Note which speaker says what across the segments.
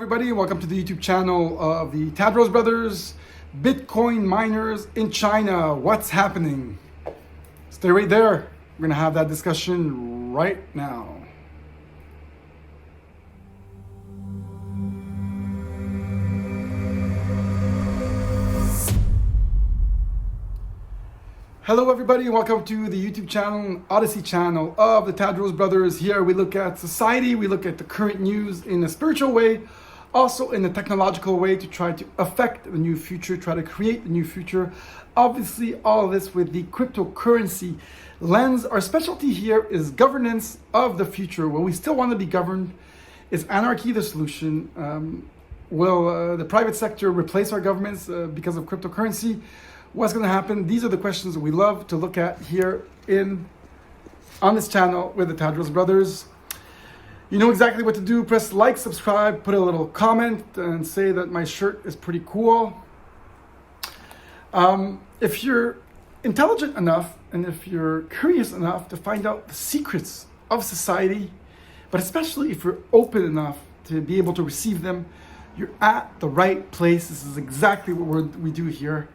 Speaker 1: everybody, welcome to the YouTube channel of the Tadros brothers, Bitcoin miners in China. What's happening? Stay right there. We're gonna have that discussion right now. Hello everybody, welcome to the YouTube channel, ODYSEE channel of the Tadros brothers. Here we look at society, we look at the current news in a spiritual way, also in a technological way to try to affect the new future, try to create the new future. Obviously all of this with the cryptocurrency lens. Our specialty here is governance of the future. Will we still want to be governed? Is anarchy the solution? Will the private sector replace our governments because of cryptocurrency? What's going to happen? These are the questions that we love to look at here on this channel with the Tadros brothers. You know exactly what to do. Press like, subscribe, put a little comment and say that my shirt is pretty cool. If you're intelligent enough and if you're curious enough to find out the secrets of society, but especially if you're open enough to be able to receive them, you're at the right place. This is exactly what we do here.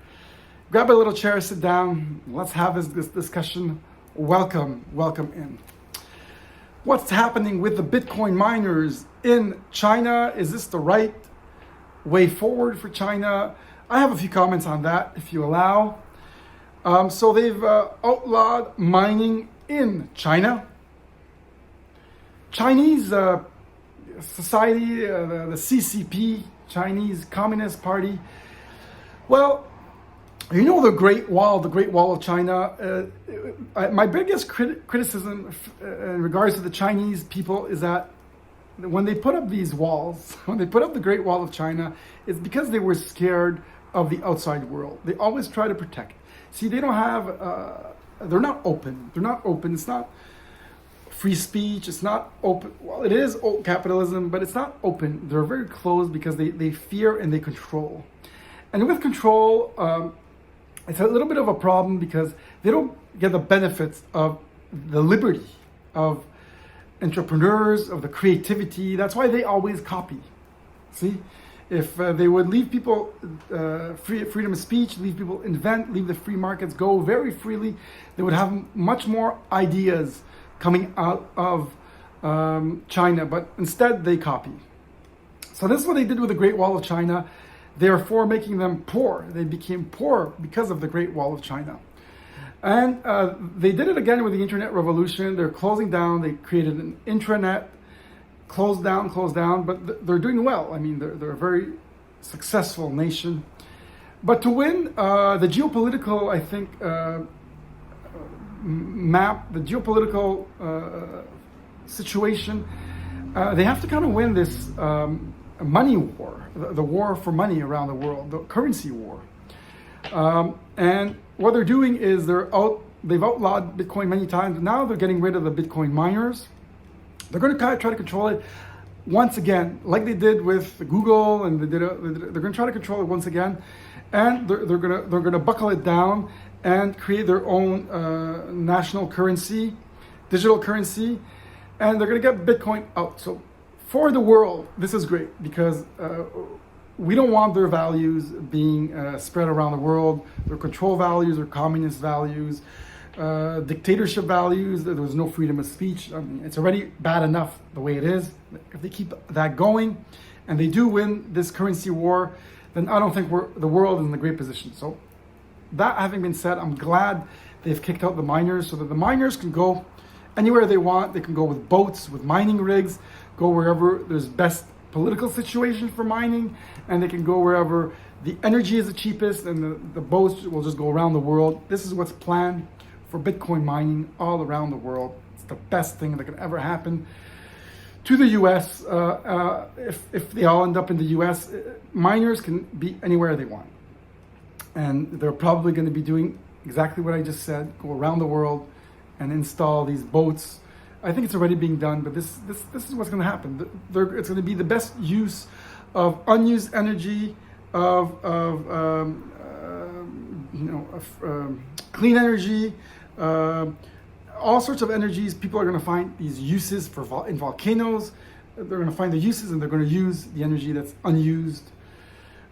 Speaker 1: Grab a little chair, sit down. Let's have this discussion. Welcome in. What's happening with the Bitcoin miners in China? Is this the right way forward for China? I have a few comments on that, if you allow. So they've outlawed mining in China. Chinese society, the CCP, Chinese Communist Party. Well, you know the Great Wall of China. My biggest criticism in regards to the Chinese people is that when they put up these walls, when they put up the Great Wall of China, it's because they were scared of the outside world. They always try to protect. See, they don't have, they're not open. They're not open. It's not free speech. It's not open. Well, it is capitalism, but it's not open. They're very closed because they fear and they control. And with control, it's a little bit of a problem because they don't get the benefits of the liberty of entrepreneurs, of the creativity. That's why they always copy. See, if they would leave people freedom of speech, leave people invent, leave the free markets go very freely, they would have much more ideas coming out of China. But instead, they copy. So this is what they did with the Great Wall of China. Therefore making them poor. They became poor because of the Great Wall of China. And they did it again with the internet revolution. They're closing down. They created an intranet, closed down, but they're doing well. I mean, they're a very successful nation. But to win the geopolitical, I think, map, the geopolitical situation, they have to kind of win this money war, the war for money around the world, the currency war. And what they're doing is they've outlawed Bitcoin many times. Now they're getting rid of the Bitcoin miners. They're going to try to control it once again, like they did with Google, and they're going to try to control it once again. And they're going to buckle it down and create their own national currency, digital currency, and they're going to get Bitcoin out. So for the world, this is great because we don't want their values being spread around the world. Their control values, their communist values, dictatorship values. There was no freedom of speech. I mean, it's already bad enough the way it is. If they keep that going and they do win this currency war, then I don't think the world is in a great position. So that having been said, I'm glad they've kicked out the miners so that the miners can go anywhere they want. They can go with boats, with mining rigs, go wherever there's best political situation for mining, and they can go wherever the energy is the cheapest, and the boats will just go around the world. This is what's planned for Bitcoin mining all around the world. It's the best thing that can ever happen to the US. If they all end up in the US, miners can be anywhere they want. And they're probably going to be doing exactly what I just said, go around the world and install these boats. I think it's already being done, but this is what's going to happen. It's going to be the best use of unused energy, of clean energy, all sorts of energies. People are going to find these uses in volcanoes, they're going to find the uses, and they're going to use the energy that's unused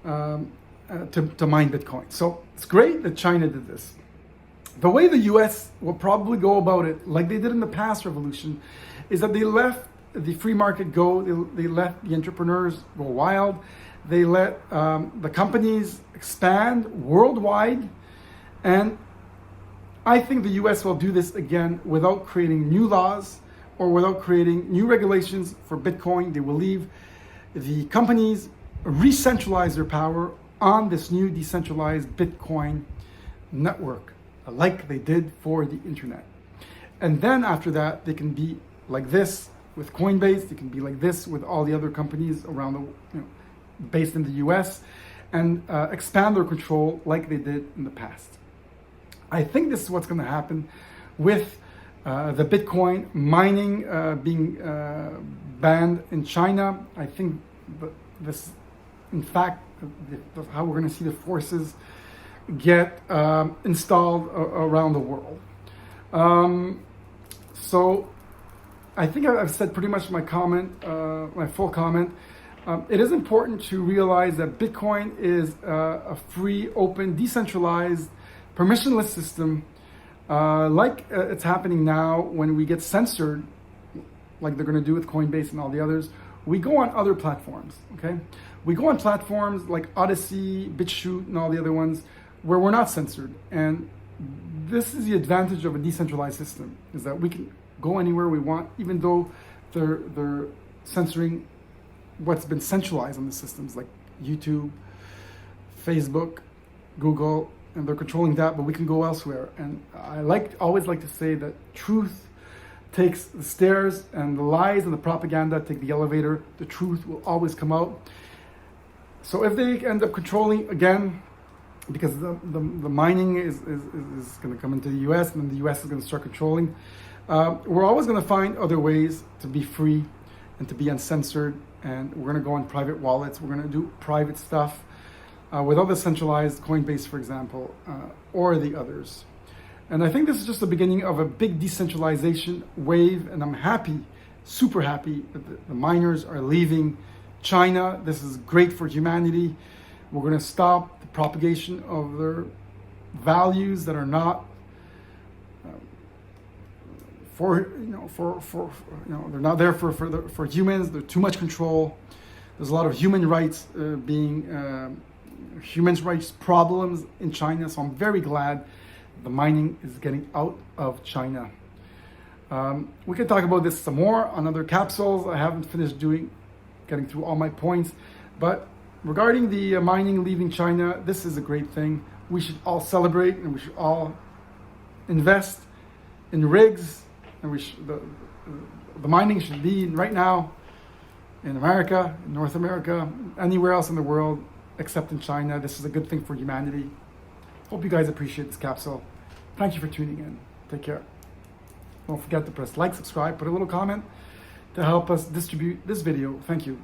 Speaker 1: to mine Bitcoin. So it's great that China did this. The way the US will probably go about it, like they did in the past revolution, is that they left the free market go, they let the entrepreneurs go wild, they let the companies expand worldwide, and I think the US will do this again without creating new laws or without creating new regulations for Bitcoin. They will leave the companies re-centralize their power on this new decentralized Bitcoin network, like they did for the internet. And then after that, they can be like this with Coinbase, they can be like this with all the other companies around the, based in the US, and expand their control like they did in the past. I think this is what's going to happen with the Bitcoin mining being banned in China. I think this, in fact, how we're going to see the forces get installed around the world. So I think I've said pretty much my comment, my full comment. It is important to realize that Bitcoin is a free, open, decentralized, permissionless system, like it's happening now when we get censored, like they're going to do with Coinbase and all the others. We go on other platforms, okay? We go on platforms like ODYSEE, BitChute, and all the other ones where we're not censored. And this is the advantage of a decentralized system, is that we can go anywhere we want, even though they're censoring what's been centralized on the systems like YouTube, Facebook, Google, and they're controlling that, but we can go elsewhere. And I always like to say that truth takes the stairs and the lies and the propaganda take the elevator. The truth will always come out. So if they end up controlling again, because the mining is going to come into the US, and then the US is going to start controlling, we're always going to find other ways to be free and to be uncensored. And we're going to go on private wallets. We're going to do private stuff without the centralized Coinbase, for example, or the others. And I think this is just the beginning of a big decentralization wave. And I'm happy, super happy, that the miners are leaving China. This is great for humanity. We're going to stop the propagation of their values that are not they're not there for humans. There's too much control. There's a lot of human rights human rights problems in China. So I'm very glad the mining is getting out of China. We can talk about this some more on other capsules. I haven't finished getting through all my points, but regarding the mining leaving China, this is a great thing. We should all celebrate, and we should all invest in rigs. And the mining should be right now in America, in North America, anywhere else in the world except in China. This is a good thing for humanity. Hope you guys appreciate this capsule. Thank you for tuning in. Take care. Don't forget to press like, subscribe, put a little comment to help us distribute this video. Thank you.